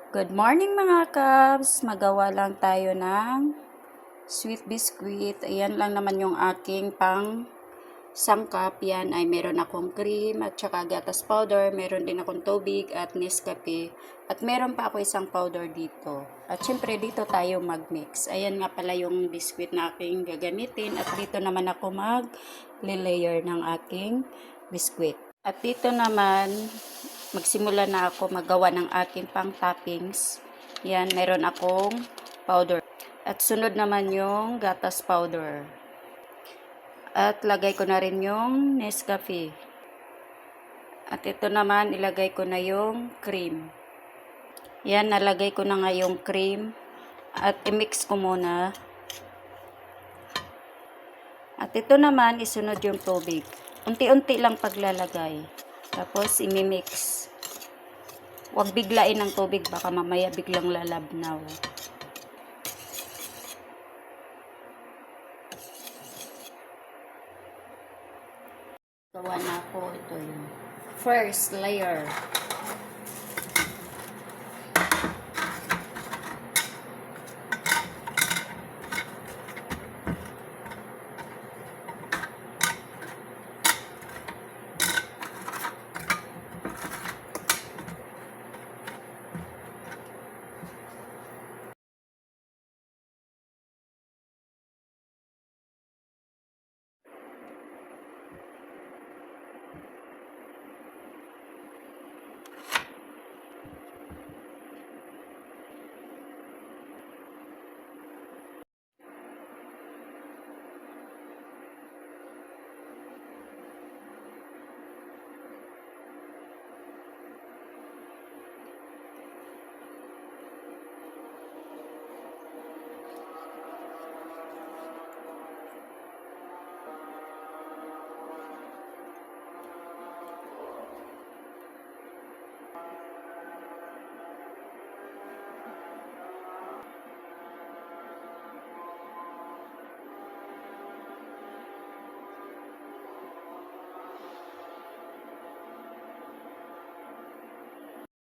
Good morning mga kabs! Magawa lang tayo ng sweet biscuit. Ayan lang naman yung aking pang sangkap. Yan ay meron akong cream at saka gatas powder. Meron din akong tubig at Nescafe. At meron pa ako isang powder dito. At syempre dito tayo mag-mix. Ayan nga pala yung biscuit na aking gagamitin. At dito naman ako mag-layer ng aking biscuit. At dito naman magsimula na ako magawa ng aking pang toppings. Yan, meron akong powder. At sunod naman yung gatas powder. At lagay ko na rin yung Nescafe. At ito naman, ilagay ko na yung cream. Yan, nalagay ko na nga yung cream. At i-mix ko muna. At ito naman, isunod yung tubig. Unti-unti lang paglalagay. Tapos, imi-mix. Huwag biglain ng tubig, baka mamaya biglang lalabnaw. Gawa na ako. Ito yung first layer.